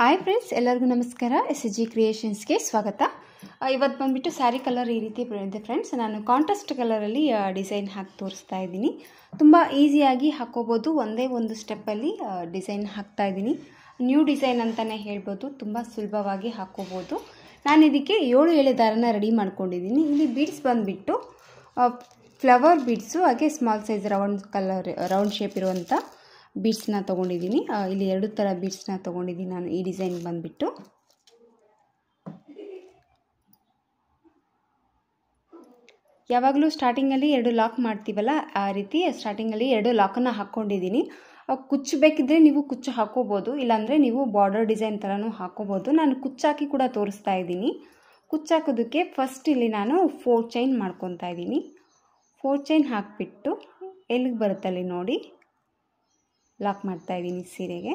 Hi friends, ಎಲ್ಲರಿಗೂ ನಮಸ್ಕಾರ. SG ಕ್ರಿಯೇಷನ್ಸ್ಗೆ ಸ್ವಾಗತ. ಇವತ್ತು ಬಂದುಬಿಟ್ಟು ಸ್ಯಾರಿ ಕಲರ್ ಈ ರೀತಿ ಇದೆ ಫ್ರೆಂಡ್ಸ್. ನಾನು ಕಾಂಟ್ರಾಸ್ಟ್ ಕಲರಲ್ಲಿ ಡಿಸೈನ್ ಹಾಕಿ ತೋರಿಸ್ತಾ ಇದ್ದೀನಿ. ತುಂಬ ಈಸಿಯಾಗಿ ಹಾಕೋಬೋದು, ಒಂದೇ ಒಂದು ಸ್ಟೆಪ್ಪಲ್ಲಿ ಡಿಸೈನ್ ಹಾಕ್ತಾ ಇದ್ದೀನಿ. ನ್ಯೂ ಡಿಸೈನ್ ಅಂತಲೇ ಹೇಳ್ಬೋದು, ತುಂಬ ಸುಲಭವಾಗಿ ಹಾಕೋಬೋದು. ನಾನು ಇದಕ್ಕೆ 7 ಎಳೆ ದಾರನ ರೆಡಿ ಮಾಡ್ಕೊಂಡಿದ್ದೀನಿ. ಇಲ್ಲಿ ಬೀಡ್ಸ್ ಬಂದುಬಿಟ್ಟು ಫ್ಲವರ್ ಬೀಡ್ಸು, ಹಾಗೆ ಸ್ಮಾಲ್ ಸೈಜ್ ರೌಂಡ್ ಶೇಪ್ ಇರುವಂಥ ಬೀಡ್ಸ್ನ ತೊಗೊಂಡಿದ್ದೀನಿ. ಇಲ್ಲಿ 2 ಥರ ಬೀಡ್ಸ್ನ ತೊಗೊಂಡಿದ್ದೀನಿ ನಾನು. ಈ ಡಿಸೈನ್ ಬಂದುಬಿಟ್ಟು ಯಾವಾಗಲೂ ಸ್ಟಾರ್ಟಿಂಗಲ್ಲಿ 2 ಲಾಕ್ ಮಾಡ್ತೀವಲ್ಲ, ಆ ರೀತಿ ಸ್ಟಾರ್ಟಿಂಗಲ್ಲಿ 2 ಲಾಕನ್ನು ಹಾಕ್ಕೊಂಡಿದ್ದೀನಿ. ಕುಚ್ಚು ಬೇಕಿದ್ದರೆ ನೀವು ಕುಚ್ಚು ಹಾಕೋಬೋದು, ಇಲ್ಲಾಂದರೆ ನೀವು ಬಾರ್ಡರ್ ಡಿಸೈನ್ ಥರನೂ ಹಾಕೋಬೋದು. ನಾನು ಕುಚ್ಚಾಕಿ ಕೂಡ ತೋರಿಸ್ತಾ ಇದ್ದೀನಿ. ಕುಚ್ಚಾಕೋದಕ್ಕೆ ಫಸ್ಟ್ ಇಲ್ಲಿ ನಾನು 4 ಚೈನ್ ಮಾಡ್ಕೊತಾ ಇದ್ದೀನಿ. 4 ಚೈನ್ ಹಾಕಿಬಿಟ್ಟು ಎಲ್ಲಿಗೆ ಬರುತ್ತಲ್ಲಿ ನೋಡಿ ಲಾಕ್ ಮಾಡ್ತಾ ಇದ್ದೀನಿ ಸೀರೆಗೆ.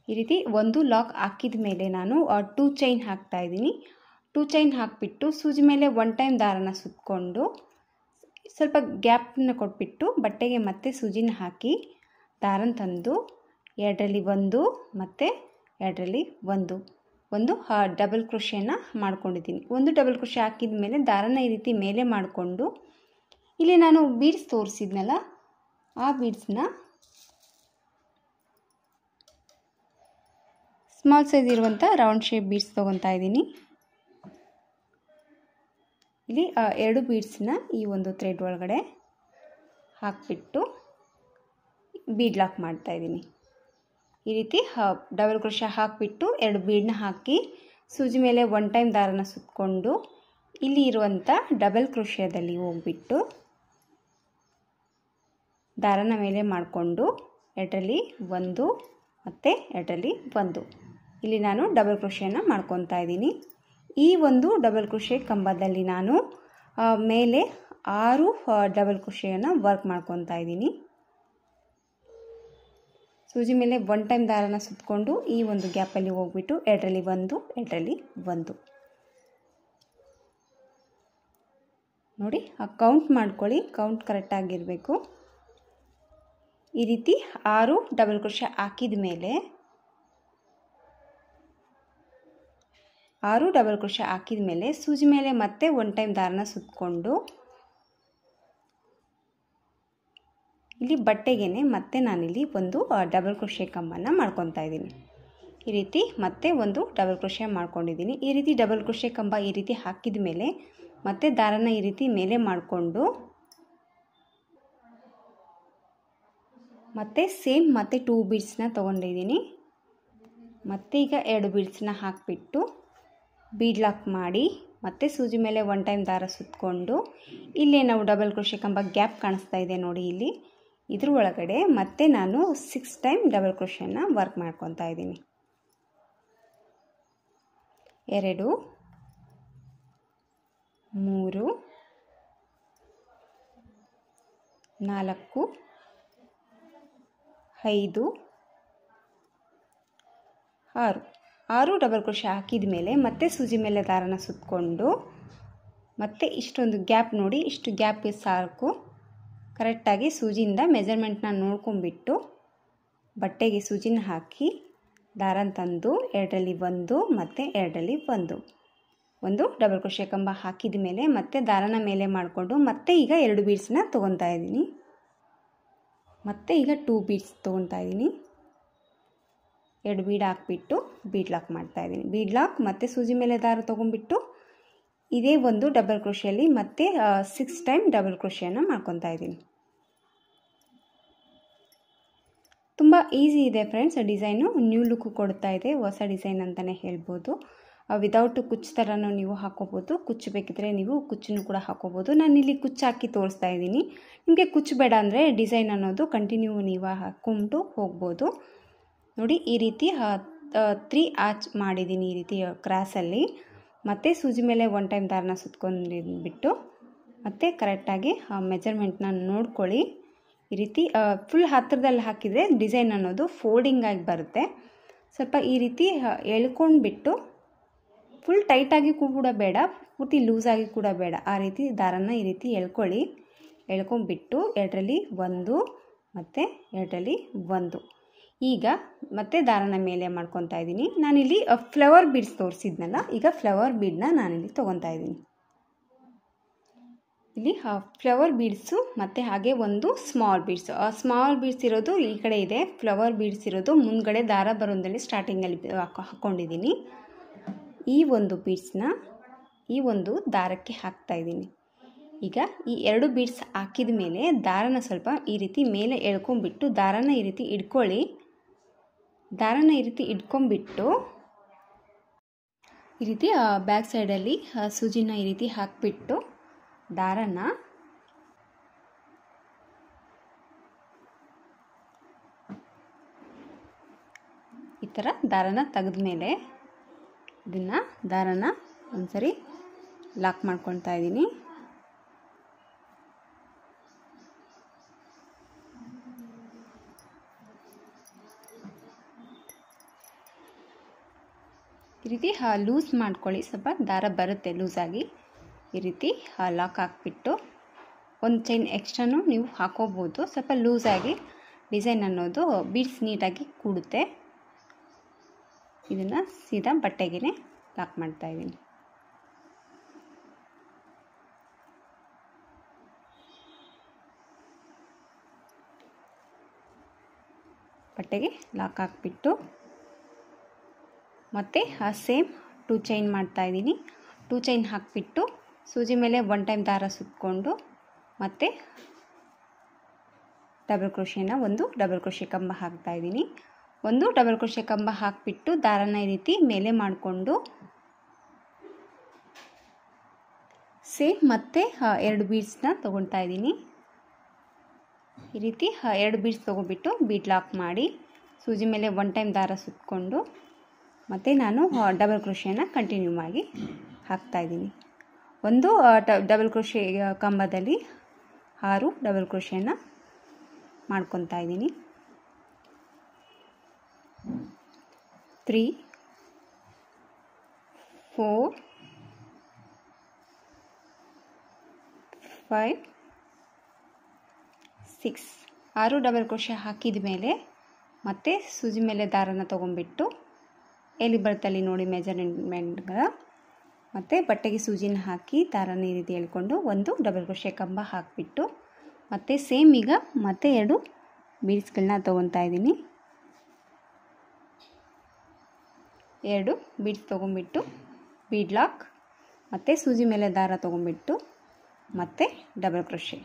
ಈ ರೀತಿ ಒಂದು ಲಾಕ್ ಹಾಕಿದ ಮೇಲೆ ನಾನು 2 ಚೈನ್ ಹಾಕ್ತಾ ಇದ್ದೀನಿ. 2 ಚೈನ್ ಹಾಕಿಬಿಟ್ಟು ಸೂಜಿ ಮೇಲೆ 1 ಟೈಮ್ ದಾರನ ಸುತ್ತಕೊಂಡು ಸ್ವಲ್ಪ ಗ್ಯಾಪನ್ನ ಕೊಟ್ಬಿಟ್ಟು ಬಟ್ಟೆಗೆ ಮತ್ತೆ ಸೂಜಿನ ಹಾಕಿ ದಾರನ ತಂದು 2ರಲ್ಲಿ 1 ಮತ್ತು 2ರಲ್ಲಿ 1 ಡಬಲ್ ಕ್ರೋಶೆನ ಮಾಡ್ಕೊಂಡಿದ್ದೀನಿ. 1 ಡಬಲ್ ಕ್ರೋಶೆ ಹಾಕಿದ ಮೇಲೆ ದಾರನ ಈ ರೀತಿ ಮೇಲೆ ಮಾಡಿಕೊಂಡು ಇಲ್ಲಿ ನಾನು ಬೀಡ್ಸ್ ತೋರಿಸಿದ್ನಲ್ಲ, ಆ ಬೀಡ್ಸ್ನ ಸ್ಮಾಲ್ ಸೈಜ್ ಇರುವಂಥ ರೌಂಡ್ ಶೇಪ್ ಬೀಡ್ಸ್ ತೊಗೊತಾ ಇದ್ದೀನಿ. ಇಲ್ಲಿ 2 ಬೀಡ್ಸ್ನ ಈ ಒಂದು ಥ್ರೆಡ್ ಒಳಗಡೆ ಹಾಕಿಬಿಟ್ಟು ಬೀಡ್ ಲಾಕ್ ಮಾಡ್ತಾ ಇದ್ದೀನಿ. ಈ ರೀತಿ ಡಬಲ್ ಕ್ರೋಶೆ ಹಾಕಿಬಿಟ್ಟು 2 ಬೀಡನ್ನ ಹಾಕಿ ಸೂಜಿ ಮೇಲೆ 1 ಟೈಮ್ ದಾರನ ಸುತ್ತಕೊಂಡು ಇಲ್ಲಿ ಇರುವಂಥ ಡಬಲ್ ಕ್ರೋಶೆದಲ್ಲಿ ಹೋಗ್ಬಿಟ್ಟು ದಾರನ ಮೇಲೆ ಮಾಡಿಕೊಂಡು 2ರಲ್ಲಿ 1 ಮತ್ತು 2ರಲ್ಲಿ 1 ಇಲ್ಲಿ ನಾನು ಡಬಲ್ ಕ್ರೋಶೆನ ಮಾಡ್ಕೊತಾ ಇದ್ದೀನಿ. ಈ ಒಂದು ಡಬಲ್ ಕ್ರೋಶೆ ಕಂಬದಲ್ಲಿ ನಾನು ಮೇಲೆ 6 ಡಬಲ್ ಕ್ರೋಶೆಯನ್ನು ವರ್ಕ್ ಮಾಡ್ಕೊತಾ ಇದ್ದೀನಿ. ಸೂಜಿ ಮೇಲೆ 1 ಟೈಮ್ ದಾರನ ಸುತ್ತಕೊಂಡು ಈ ಒಂದು ಗ್ಯಾಪಲ್ಲಿ ಹೋಗ್ಬಿಟ್ಟು 2ರಲ್ಲಿ 1 2ರಲ್ಲಿ 1 ನೋಡಿ, ಕೌಂಟ್ ಮಾಡ್ಕೊಳ್ಳಿ, ಕೌಂಟ್ ಕರೆಕ್ಟಾಗಿರಬೇಕು. ಈ ರೀತಿ 6 ಡಬಲ್ ಕ್ರೋಶೆ ಹಾಕಿದ ಮೇಲೆ 6 ಡಬಲ್ ಕ್ರೋಶೆ ಹಾಕಿದ ಮೇಲೆ ಸೂಜಿ ಮೇಲೆ ಮತ್ತೆ 1 ಟೈಮ್ ದಾರನ ಸುತ್ತಕೊಂಡು ಇಲ್ಲಿ ಬಟ್ಟೆಗೆ ಮತ್ತೆ ನಾನಿಲ್ಲಿ ಒಂದು ಡಬಲ್ ಕ್ರೋಶೆ ಕಂಬನ ಮಾಡ್ಕೊತಾ ಇದ್ದೀನಿ. ಈ ರೀತಿ ಮತ್ತೆ ಒಂದು ಡಬಲ್ ಕ್ರೋಶೆ ಮಾಡ್ಕೊಂಡಿದ್ದೀನಿ. ಈ ರೀತಿ ಡಬಲ್ ಕ್ರೋಶೆ ಕಂಬ ಈ ರೀತಿ ಹಾಕಿದ ಮೇಲೆ ಮತ್ತೆ ದಾರನ ಈ ರೀತಿ ಮೇಲೆ ಮಾಡಿಕೊಂಡು ಮತ್ತು ಸೇಮ್ ಮತ್ತೆ 2 ಬೀಡ್ಸ್ನ ತೊಗೊಂಡಿದ್ದೀನಿ. ಮತ್ತೆ ಈಗ 2 ಬೀಡ್ಸ್ನ ಹಾಕಿಬಿಟ್ಟು ಬೀಡ್ ಲಾಕ್ ಮಾಡಿ ಮತ್ತೆ ಸೂಜಿ ಮೇಲೆ 1 ಟೈಮ್ ದಾರ ಸುತ್ತಕೊಂಡು ಇಲ್ಲೇ ನಾವು ಡಬಲ್ ಕ್ರೋಶೆ ಕಂಬ ಗ್ಯಾಪ್ ಕಾಣಿಸ್ತಾ ಇದೆ ನೋಡಿ, ಇಲ್ಲಿ ಇದ್ರ ಒಳಗಡೆ ಮತ್ತೆ ನಾನು 6 ಟೈಮ್ ಡಬಲ್ ಕ್ರೋಶೆನ ವರ್ಕ್ ಮಾಡ್ಕೊತಾ ಇದ್ದೀನಿ. 2 3 4 5 6 ಡಬಲ್ ಕ್ರೋಶೆ ಹಾಕಿದ ಮೇಲೆ ಮತ್ತೆ ಸೂಜಿ ಮೇಲೆ ದಾರನ ಸುತ್ತಕೊಂಡು ಮತ್ತೆ ಇಷ್ಟೊಂದು ಗ್ಯಾಪ್ ನೋಡಿ, ಇಷ್ಟು ಗ್ಯಾಪ್ಗೆ ಸಾಕು. ಕರೆಕ್ಟಾಗಿ ಸೂಜಿಯಿಂದ ಮೆಜರ್ಮೆಂಟ್ನ ನೋಡ್ಕೊಂಬಿಟ್ಟು ಬಟ್ಟೆಗೆ ಸೂಜಿನ ಹಾಕಿ ದಾರನ ತಂದು 2ರಲ್ಲಿ 1 ಮತ್ತು 2ರಲ್ಲಿ 1 ಡಬಲ್ ಕ್ರೋಶೆ ಕಂಬ ಹಾಕಿದ ಮೇಲೆ ಮತ್ತೆ ದಾರನ ಮೇಲೆ ಮಾಡಿಕೊಂಡು ಮತ್ತೆ ಈಗ 2 ಬೀಡ್ಸ್ನ ತೊಗೊತಾ ಇದ್ದೀನಿ. ಮತ್ತೆ ಈಗ 2 ಬೀಡ್ಸ್ ತೊಗೊತಾ ಇದ್ದೀನಿ. 2 ಬೀಡ್ ಹಾಕಿಬಿಟ್ಟು ಬೀಡ್ ಲಾಕ್ ಮಾಡ್ತಾ ಇದ್ದೀನಿ. ಬೀಡ್ ಲಾಕ್ ಮತ್ತು ಸೂಜಿ ಮೇಲೆ ದಾರ ತೊಗೊಂಡ್ಬಿಟ್ಟು ಇದೇ ಒಂದು ಡಬಲ್ ಕ್ರೋಶೆಯಲ್ಲಿ ಮತ್ತೆ 6 ಟೈಮ್ ಡಬಲ್ ಕ್ರೋಶೆಯನ್ನು ಮಾಡ್ಕೊತಾ ಇದ್ದೀನಿ. ತುಂಬ ಈಸಿ ಇದೆ ಫ್ರೆಂಡ್ಸ್. ಡಿಸೈನು ನ್ಯೂ ಲುಕ್ ಕೊಡ್ತಾ ಇದೆ, ಹೊಸ ಡಿಸೈನ್ ಅಂತಲೇ ಹೇಳ್ಬೋದು. ವಿದೌಟ್ ಕುಚ್ಚು ಥರನೂ ನೀವು ಹಾಕೋಬೋದು, ಕುಚ್ಚು ಬೇಕಿದ್ರೆ ನೀವು ಕುಚ್ಚನ್ನು ಕೂಡ ಹಾಕೋಬೋದು. ನಾನಿಲ್ಲಿ ಕುಚ್ಚು ಹಾಕಿ ತೋರಿಸ್ತಾ ಇದ್ದೀನಿ. ನಿಮಗೆ ಕುಚ್ಚು ಬೇಡ ಅಂದರೆ ಡಿಸೈನ್ ಅನ್ನೋದು ಕಂಟಿನ್ಯೂ ನೀವು ಹಾಕ್ಕೊಂಡು ಹೋಗ್ಬೋದು. ನೋಡಿ, ಈ ರೀತಿ 3 ಆರ್ಚ್ ಮಾಡಿದ್ದೀನಿ ಈ ರೀತಿ ಕ್ರಾಸಲ್ಲಿ. ಮತ್ತು ಸೂಜಿ ಮೇಲೆ 1 ಟೈಮ್ ದಾರನ ಸುತ್ಕೊಂಡ್ಬಿಟ್ಟು ಮತ್ತು ಕರೆಕ್ಟಾಗಿ ಮೆಜರ್ಮೆಂಟ್ನ ನೋಡ್ಕೊಳ್ಳಿ. ಈ ರೀತಿ ಫುಲ್ ಹತ್ತಿರದಲ್ಲಿ ಹಾಕಿದರೆ ಡಿಸೈನ್ ಅನ್ನೋದು ಫೋಲ್ಡಿಂಗ್ ಆಗಿ ಬರುತ್ತೆ. ಸ್ವಲ್ಪ ಈ ರೀತಿ ಎಳ್ಕೊಂಡ್ಬಿಟ್ಟು ಫುಲ್ ಟೈಟಾಗಿ ಕೂಡ ಬೇಡ, ಪೂರ್ತಿ ಲೂಸಾಗಿ ಕೂಡ ಬೇಡ, ಆ ರೀತಿ ದಾರನ ಈ ರೀತಿ ಎಳ್ಕೊಳ್ಳಿ. ಎಳ್ಕೊಂಡ್ಬಿಟ್ಟು 2ರಲ್ಲಿ 1 ಮತ್ತು 2ರಲ್ಲಿ 1 ಈಗ ಮತ್ತೆ ದಾರನ ಮೇಲೆ ಮಾಡ್ಕೊತಾ ಇದ್ದೀನಿ. ನಾನಿಲ್ಲಿ ಫ್ಲವರ್ ಬೀಡ್ಸ್ ತೋರಿಸಿದ್ನಲ್ಲ, ಈಗ ಫ್ಲವರ್ ಬೀಡನ್ನ ನಾನಿಲ್ಲಿ ತೊಗೊತಾ ಇದ್ದೀನಿ. ಇಲ್ಲಿ ಫ್ಲವರ್ ಬೀಡ್ಸು ಮತ್ತು ಹಾಗೆ ಒಂದು ಸ್ಮಾಲ್ ಬೀಡ್ಸ್ ಇರೋದು ಈ ಕಡೆ ಇದೆ, ಫ್ಲವರ್ ಬೀಡ್ಸ್ ಇರೋದು ಮುಂದ್ಗಡೆ ದಾರ ಬರೋದಲ್ಲಿ ಸ್ಟಾರ್ಟಿಂಗಲ್ಲಿ ಹಾಕ್ಕೊಂಡಿದ್ದೀನಿ. ಈ ಒಂದು ಬೀಡ್ಸ್ನ ಈ ಒಂದು ದಾರಕ್ಕೆ ಹಾಕ್ತಾ ಇದ್ದೀನಿ. ಈಗ ಈ 2 ಬೀಡ್ಸ್ ಹಾಕಿದ ಮೇಲೆ ದಾರನ ಸ್ವಲ್ಪ ಈ ರೀತಿ ಮೇಲೆ ಎಳ್ಕೊಂಬಿಟ್ಟು ದಾರನ ಈ ರೀತಿ ಇಟ್ಕೊಂಬಿಟ್ಟು ಈ ರೀತಿ ಬ್ಯಾಕ್ ಸೈಡಲ್ಲಿ ಸೂಜಿನ ಈ ರೀತಿ ಹಾಕಿಬಿಟ್ಟು ದಾರನ ಈ ಥರ ದಾರನ ತೆಗೆದ ಮೇಲೆ ಇದನ್ನು ದಾರನ ಒಂದ್ಸರಿ ಲಾಕ್ ಮಾಡ್ಕೊತಾ ಇದ್ದೀನಿ. ಈ ರೀತಿ ಲೂಸ್ ಮಾಡ್ಕೊಳ್ಳಿ, ಸ್ವಲ್ಪ ದಾರ ಬರುತ್ತೆ ಲೂಸಾಗಿ. ಈ ರೀತಿ ಲಾಕ್ ಹಾಕ್ಬಿಟ್ಟು ಒಂದು ಚೈನ್ ಎಕ್ಸ್ಟ್ರಾನು ನೀವು ಹಾಕೋಬೋದು. ಸ್ವಲ್ಪ ಲೂಸಾಗಿ ಡಿಸೈನ್ ಅನ್ನೋದು ಬೀಡ್ಸ್ ನೀಟಾಗಿ ಕೂಡುತ್ತೆ. ಇದನ್ನು ಸೀದಾ ಬಟ್ಟೆಗೆ ಲಾಕ್ ಮಾಡ್ತಾ ಇದ್ದೀನಿ. ಬಟ್ಟೆಗೆ ಲಾಕ್ ಹಾಕ್ಬಿಟ್ಟು ಮತ್ತು ಸೇಮ್ 2 ಚೈನ್ ಮಾಡ್ತಾ ಇದ್ದೀನಿ. 2 ಚೈನ್ ಹಾಕಿಬಿಟ್ಟು ಸೂಜಿ ಮೇಲೆ 1 ಟೈಮ್ ದಾರ ಸುತ್ತಕೊಂಡು ಮತ್ತು ಒಂದು ಡಬಲ್ ಕ್ರೋಶೆ ಕಂಬ ಹಾಕ್ತಾ ಇದ್ದೀನಿ. ಒಂದು ಡಬಲ್ ಕ್ರೋಶೆ ಕಂಬ ಹಾಕಿಬಿಟ್ಟು ದಾರನ ಈ ರೀತಿ ಮೇಲೆ ಮಾಡಿಕೊಂಡು ಸೇಮ್ ಮತ್ತೆ 2 ಬೀಡ್ಸ್ನ ತೊಗೊಳ್ತಾ ಇದ್ದೀನಿ. ಈ ರೀತಿ 2 ಬೀಡ್ಸ್ ತೊಗೊಬಿಟ್ಟು ಬೀಡ್ ಲಾಕ್ ಮಾಡಿ ಸೂಜಿ ಮೇಲೆ 1 ಟೈಮ್ ದಾರ ಸುತ್ತಕೊಂಡು ಮತ್ತು ನಾನು ಡಬಲ್ ಕ್ರೋಶೆನ ಕಂಟಿನ್ಯೂ ಆಗಿ ಹಾಕ್ತಾ ಇದ್ದೀನಿ. ಒಂದು ಡಬಲ್ ಕ್ರೋಶೆ ಕಂಬದಲ್ಲಿ 6 ಡಬಲ್ ಕ್ರೋಶೆನ ಮಾಡ್ಕೊತಾ ಇದ್ದೀನಿ. 3 4 5 6 6 ಡಬಲ್ ಕ್ರೋಶೆ ಹಾಕಿದ ಮೇಲೆ ಮತ್ತೆ ಸೂಜಿ ಮೇಲೆ ದಾರನ ತೊಗೊಂಬಿಟ್ಟು ಎಲ್ಲಿ ಬರ್ತಲ್ಲಿ ನೋಡಿ ಮೆಜರ್ಮೆಂಟ್ಗಳ ಮತ್ತು ಬಟ್ಟೆಗೆ ಸೂಜಿನ ಹಾಕಿ ದಾರನ ಈ ರೀತಿ ಎಳ್ಕೊಂಡು ಒಂದು ಡಬಲ್ ಕ್ರೋಶೆ ಕಂಬ ಹಾಕಿಬಿಟ್ಟು ಮತ್ತು ಸೇಮ್ ಈಗ ಮತ್ತೆ 2 ಬೀಡ್ಸ್ಗಳನ್ನ ತೊಗೊತಾ ಇದ್ದೀನಿ. 2 ಬೀಡ್ಸ್ ತೊಗೊಂಬಿಟ್ಟು ಬೀಡ್ ಲಾಕ್ ಮತ್ತು ಸೂಜಿ ಮೇಲೆ ದಾರ ತೊಗೊಂಬಿಟ್ಟು ಮತ್ತು ಡಬಲ್ ಕ್ರೋಶೆ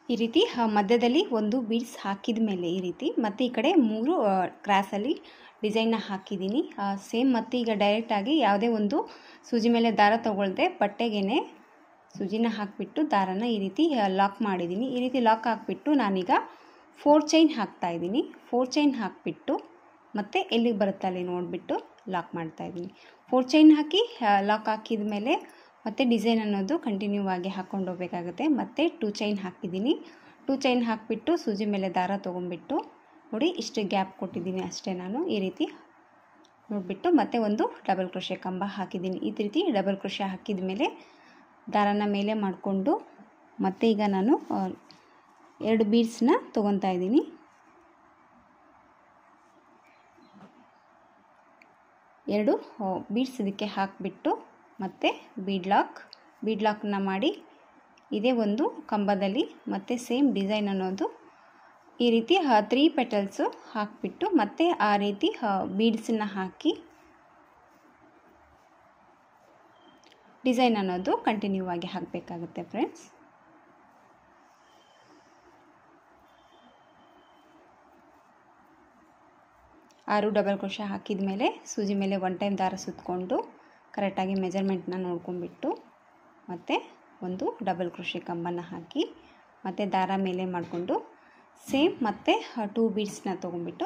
ಈ ರೀತಿ ಮಧ್ಯದಲ್ಲಿ ಒಂದು ಬೀಡ್ಸ್ ಹಾಕಿದ ಮೇಲೆ ಈ ರೀತಿ ಮತ್ತು ಈ ಕಡೆ 3 ಕ್ರಾಸಲ್ಲಿ ಡಿಸೈನ್ನ ಹಾಕಿದ್ದೀನಿ. ಸೇಮ್ ಮತ್ತು ಈಗ ಡೈರೆಕ್ಟಾಗಿ ಯಾವುದೇ ಒಂದು ಸೂಜಿ ಮೇಲೆ ದಾರ ತೊಗೊಳ್ದೆ ಬಟ್ಟೆಗೆ ಸೂಜಿನ ಹಾಕಿಬಿಟ್ಟು ದಾರನ ಈ ರೀತಿ ಲಾಕ್ ಮಾಡಿದ್ದೀನಿ. ಈ ರೀತಿ ಲಾಕ್ ಹಾಕಿಬಿಟ್ಟು ನಾನೀಗ 4 ಚೈನ್ ಹಾಕ್ತಾಯಿದ್ದೀನಿ. 4 ಚೈನ್ ಹಾಕಿಬಿಟ್ಟು ಮತ್ತು ಎಲ್ಲಿಗೆ ಬರುತ್ತೆ ಅಲ್ಲಿ ನೋಡಿಬಿಟ್ಟು ಲಾಕ್ ಮಾಡ್ತಾಯಿದ್ದೀನಿ. 4 ಚೈನ್ ಹಾಕಿ ಲಾಕ್ ಹಾಕಿದ ಮೇಲೆ ಮತ್ತು ಡಿಸೈನ್ ಅನ್ನೋದು ಕಂಟಿನ್ಯೂ ಆಗಿ ಹಾಕ್ಕೊಂಡು ಹೋಗಬೇಕಾಗುತ್ತೆ. ಮತ್ತು 2 ಚೈನ್ ಹಾಕಿದ್ದೀನಿ. 2 ಚೈನ್ ಹಾಕಿಬಿಟ್ಟು ಸೂಜಿ ಮೇಲೆ ದಾರ ತೊಗೊಂಬಿಟ್ಟು ನೋಡಿ ಇಷ್ಟು ಗ್ಯಾಪ್ ಕೊಟ್ಟಿದ್ದೀನಿ ಅಷ್ಟೇ. ನಾನು ಈ ರೀತಿ ನೋಡಿಬಿಟ್ಟು ಮತ್ತೆ ಒಂದು ಡಬಲ್ ಕ್ರೋಶೆ ಕಂಬ ಹಾಕಿದ್ದೀನಿ. ಈ ರೀತಿ ಡಬಲ್ ಕ್ರೋಶೆ ಹಾಕಿದ ಮೇಲೆ ದಾರನ ಮೇಲೆ ಮಾಡಿಕೊಂಡು ಮತ್ತು ಈಗ ನಾನು 2 ಬೀಡ್ಸ್ನ ತೊಗೊತಾ ಇದ್ದೀನಿ. 2 ಬೀಡ್ಸ್ ಇದಕ್ಕೆ ಹಾಕಿಬಿಟ್ಟು ಮತ್ತು ಬೀಡ್ ಲಾಕ್ನ ಮಾಡಿ ಇದೇ ಒಂದು ಕಂಬದಲ್ಲಿ ಮತ್ತು ಸೇಮ್ ಡಿಸೈನ್ ಅನ್ನೋದು ಈ ರೀತಿ 3 ಪೆಟಲ್ಸು ಹಾಕಿಬಿಟ್ಟು ಮತ್ತು ಆ ರೀತಿ ಬೀಡ್ಸನ್ನ ಹಾಕಿ ಡಿಸೈನ್ ಅನ್ನೋದು ಕಂಟಿನ್ಯೂ ಆಗಿ ಹಾಕಬೇಕಾಗುತ್ತೆ ಫ್ರೆಂಡ್ಸ್. ಆರು ಡಬಲ್ ಕ್ರೋಶೆ ಹಾಕಿದ ಮೇಲೆ ಸೂಜಿ ಮೇಲೆ 1 ಟೈಮ್ ದಾರ ಸುತ್ತಕೊಂಡು ಕರೆಕ್ಟಾಗಿ ಮೆಜರ್ಮೆಂಟ್ನ ನೋಡ್ಕೊಂಡ್ಬಿಟ್ಟು ಮತ್ತು ಒಂದು ಡಬಲ್ ಕ್ರೋಶೆ ಕಂಬನ ಹಾಕಿ ಮತ್ತು ದಾರ ಮೇಲೆ ಮಾಡಿಕೊಂಡು ಸೇಮ್ ಮತ್ತು 2 ಬೀಡ್ಸ್ನ ತೊಗೊಂಡ್ಬಿಟ್ಟು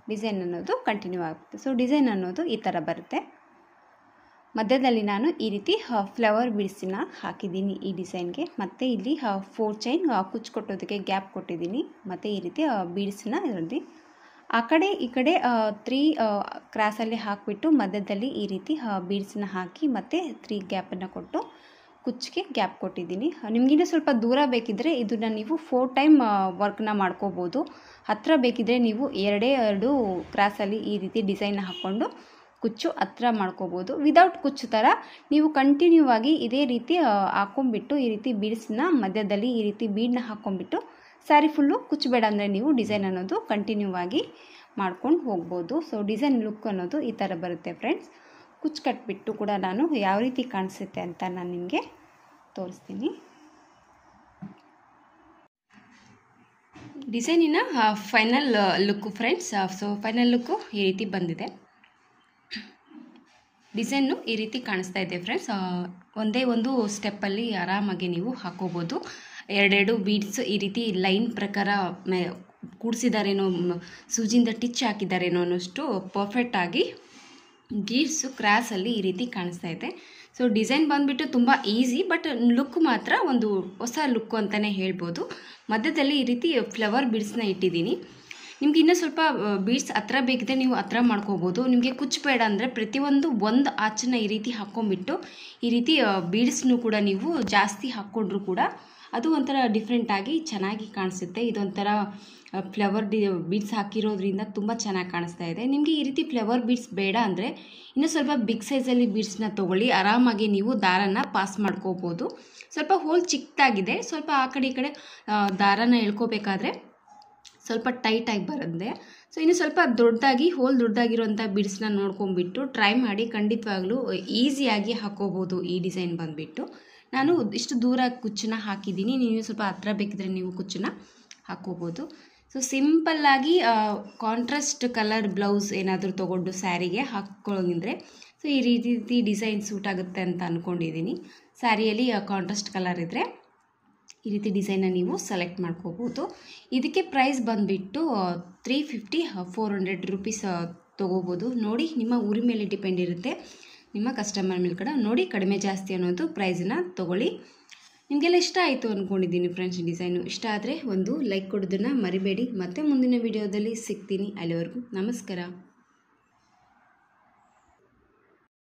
ಡಿಸೈನ್ ಅನ್ನೋದು ಕಂಟಿನ್ಯೂ ಆಗುತ್ತೆ. ಸೊ ಡಿಸೈನ್ ಅನ್ನೋದು ಈ ಥರ ಬರುತ್ತೆ. ಮಧ್ಯದಲ್ಲಿ ನಾನು ಈ ರೀತಿ ಫ್ಲವರ್ ಬೀಡ್ಸನ್ನ ಹಾಕಿದ್ದೀನಿ ಈ ಡಿಸೈನ್ಗೆ. ಮತ್ತು ಇಲ್ಲಿ 4 ಚೈನ್ ಕುಚ್ಚು ಕೊಟ್ಟೋದಕ್ಕೆ ಗ್ಯಾಪ್ ಕೊಟ್ಟಿದ್ದೀನಿ. ಮತ್ತು ಈ ರೀತಿ ಬೀಡ್ಸನ್ನ ಇರಲಿ ಆ ಕಡೆ ಈ ಕಡೆ 3 ಕ್ರಾಸಲ್ಲಿ ಹಾಕಿಬಿಟ್ಟು ಮಧ್ಯದಲ್ಲಿ ಈ ರೀತಿ ಬೀಡ್ಸನ್ನ ಹಾಕಿ ಮತ್ತು 3 ಗ್ಯಾಪನ್ನು ಕೊಟ್ಟು ಕುಚ್ಚಿಗೆ ಗ್ಯಾಪ್ ಕೊಟ್ಟಿದ್ದೀನಿ. ನಿಮಗಿನ್ನೂ ಸ್ವಲ್ಪ ದೂರ ಬೇಕಿದ್ದರೆ ಇದನ್ನು ನೀವು 4 ಟೈಮ್ ವರ್ಕ್ನ ಮಾಡ್ಕೋಬೋದು. ಹತ್ತಿರ ಬೇಕಿದ್ದರೆ ನೀವು 2 ಕ್ರಾಸಲ್ಲಿ ಈ ರೀತಿ ಡಿಸೈನ್ನ ಹಾಕ್ಕೊಂಡು ಕುಚ್ಚು ಹತ್ತಿರ ಮಾಡ್ಕೋಬೋದು. ವಿದೌಟ್ ಕುಚ್ಚು ಥರ ನೀವು ಕಂಟಿನ್ಯೂ ಆಗಿ ಇದೇ ರೀತಿ ಹಾಕ್ಕೊಂಬಿಟ್ಟು ಈ ರೀತಿ ಬೀಡ್ಸ್ನ ಮಧ್ಯದಲ್ಲಿ ಈ ರೀತಿ ಬೀಡನ್ನ ಹಾಕ್ಕೊಂಬಿಟ್ಟು ಸ್ಯಾರಿ ಫುಲ್ಲು ಕುಚ್ಚು ಬೇಡ ಅಂದರೆ ನೀವು ಡಿಸೈನ್ ಅನ್ನೋದು ಕಂಟಿನ್ಯೂ ಆಗಿ ಮಾಡ್ಕೊಂಡು ಹೋಗ್ಬೋದು. ಸೊ ಡಿಸೈನ್ ಲುಕ್ ಅನ್ನೋದು ಈ ಥರ ಬರುತ್ತೆ ಫ್ರೆಂಡ್ಸ್. ಕುಚ್ಚು ಕಟ್ಬಿಟ್ಟು ಕೂಡ ನಾನು ಯಾವ ರೀತಿ ಕಾಣಿಸುತ್ತೆ ಅಂತ ನಾನು ನಿಮಗೆ ತೋರಿಸ್ತೀನಿ. ಡಿಸೈನಿನ final look friends. So final look ಈ ರೀತಿ ಬಂದಿದೆ. ಡಿಸೈನು ಈ ರೀತಿ ಕಾಣಿಸ್ತಾ ಇದೆ ಫ್ರೆಂಡ್ಸ್. ಒಂದೇ ಒಂದು ಸ್ಟೆಪ್ಪಲ್ಲಿ ಆರಾಮಾಗಿ ನೀವು ಹಾಕೋಬೋದು. 2 ಬೀಡ್ಸ್ ಈ ರೀತಿ ಲೈನ್ ಪ್ರಕಾರ ಕೂಡಿಸಿದಾರೇನೋ, ಸೂಜಿಯಿಂದ ಟಿಚ್ ಹಾಕಿದಾರೇನೋ ಅನ್ನೋಷ್ಟು ಪರ್ಫೆಕ್ಟಾಗಿ ಬೀಡ್ಸು ಕ್ರಾಸಲ್ಲಿ ಈ ರೀತಿ ಕಾಣಿಸ್ತಾ ಇದೆ. ಸೊ ಡಿಸೈನ್ ಬಂದುಬಿಟ್ಟು ತುಂಬ ಈಸಿ, ಬಟ್ ಲುಕ್ ಮಾತ್ರ ಒಂದು ಹೊಸ ಲುಕ್ಕು ಅಂತಲೇ ಹೇಳ್ಬೋದು. ಮಧ್ಯದಲ್ಲಿ ಈ ರೀತಿ ಫ್ಲವರ್ ಬೀಡ್ಸ್ನ ಇಟ್ಟಿದ್ದೀನಿ. ನಿಮ್ಗೆ ಇನ್ನೂ ಸ್ವಲ್ಪ ಬೀಡ್ಸ್ ಹತ್ರ ಬೇಕಿದ್ರೆ ನೀವು ಹತ್ರ ಮಾಡ್ಕೋಬೋದು. ನಿಮಗೆ ಕುಚ್ಚು ಬೇಡ ಅಂದರೆ ಪ್ರತಿಯೊಂದು ಒಂದು ಆಚನ್ನ ಈ ರೀತಿ ಹಾಕ್ಕೊಂಬಿಟ್ಟು ಈ ರೀತಿ ಬೀಡ್ಸ್ನು ಕೂಡ ನೀವು ಜಾಸ್ತಿ ಹಾಕ್ಕೊಂಡ್ರೂ ಕೂಡ ಅದು ಒಂಥರ ಡಿಫ್ರೆಂಟಾಗಿ ಚೆನ್ನಾಗಿ ಕಾಣಿಸುತ್ತೆ. ಇದೊಂಥರ ಫ್ಲವರ್ ಬೀಡ್ಸ್ ಹಾಕಿರೋದ್ರಿಂದ ತುಂಬ ಚೆನ್ನಾಗಿ ಕಾಣಿಸ್ತಾ ಇದೆ. ನಿಮಗೆ ಈ ರೀತಿ ಫ್ಲವರ್ ಬೀಡ್ಸ್ ಬೇಡ ಅಂದರೆ ಇನ್ನೂ ಸ್ವಲ್ಪ ಬಿಗ್ ಸೈಜಲ್ಲಿ ಬೀಡ್ಸ್ನ ತೊಗೊಳ್ಳಿ. ಆರಾಮಾಗಿ ನೀವು ದಾರನ ಪಾಸ್ ಮಾಡ್ಕೋಬೋದು. ಸ್ವಲ್ಪ ಹೋಲ್ ಚಿಕ್ಕದಾಗಿದೆ, ಸ್ವಲ್ಪ ಆ ಕಡೆ ಈ ಕಡೆ ದಾರನ ಎಳ್ಕೋಬೇಕಾದ್ರೆ ಸ್ವಲ್ಪ ಟೈಟಾಗಿ ಬರುತ್ತೆ. ಸೊ ಇನ್ನು ಸ್ವಲ್ಪ ಹೋಲ್ ದೊಡ್ಡದಾಗಿರೋಂಥ ಬೀಡ್ಸ್ನ ನೋಡ್ಕೊಂಬಿಟ್ಟು ಟ್ರೈ ಮಾಡಿ. ಖಂಡಿತವಾಗ್ಲೂ ಈಸಿಯಾಗಿ ಹಾಕೋಬೋದು. ಈ ಡಿಸೈನ್ ಬಂದುಬಿಟ್ಟು ನಾನು ಇಷ್ಟು ದೂರ ಕುಚ್ಚನ್ನ ಹಾಕಿದ್ದೀನಿ. ನೀವು ಸ್ವಲ್ಪ ಹತ್ರ ಬೇಕಿದ್ರೆ ನೀವು ಕುಚ್ಚನ್ನ ಹಾಕ್ಕೋಬೋದು. ಸೊ ಸಿಂಪಲ್ಲಾಗಿ ಕಾಂಟ್ರಾಸ್ಟ್ ಕಲರ್ ಬ್ಲೌಸ್ ಏನಾದರೂ ತೊಗೊಂಡು ಸ್ಯಾರಿಗೆ ಹಾಕ್ಕೊಳ್ಳೋಂಗಿದ್ರೆ ಸೊ ಈ ರೀತಿ ಡಿಸೈನ್ ಸೂಟ್ ಆಗುತ್ತೆ ಅಂತ ಅಂದ್ಕೊಂಡಿದ್ದೀನಿ. ಸ್ಯಾರಿಯಲ್ಲಿ ಕಾಂಟ್ರಾಸ್ಟ್ ಕಲರ್ ಇದ್ದರೆ ಈ ರೀತಿ ಡಿಸೈನ್ನ ನೀವು ಸೆಲೆಕ್ಟ್ ಮಾಡ್ಕೋಬೋದು. ಇದಕ್ಕೆ ಪ್ರೈಸ್ ಬಂದುಬಿಟ್ಟು 350-400 ರುಪೀಸ್ ತೊಗೋಬೋದು. ನೋಡಿ, ನಿಮ್ಮ ಊರಿ ಮೇಲೆ ಡಿಪೆಂಡ್ ಇರುತ್ತೆ, ನಿಮ್ಮ ಕಸ್ಟಮರ್ ಮೇಲೆ ಕೂಡ ನೋಡಿ ಕಡಿಮೆ ಜಾಸ್ತಿ ಅನ್ನೋದು ಪ್ರೈಸನ್ನ ತೊಗೊಳ್ಳಿ. ನಿಮಗೆಲ್ಲ ಇಷ್ಟ ಆಯಿತು ಅಂದ್ಕೊಂಡಿದ್ದೀನಿ ಫ್ರೆಂಡ್ಸ್. ಡಿಸೈನು ಇಷ್ಟ ಆದರೆ ಒಂದು ಲೈಕ್ ಕೊಡೋದನ್ನು ಮರಿಬೇಡಿ. ಮತ್ತೆ ಮುಂದಿನ ವಿಡಿಯೋದಲ್ಲಿ ಸಿಗ್ತೀನಿ. ಅಲ್ಲಿವರೆಗೂ ನಮಸ್ಕಾರ.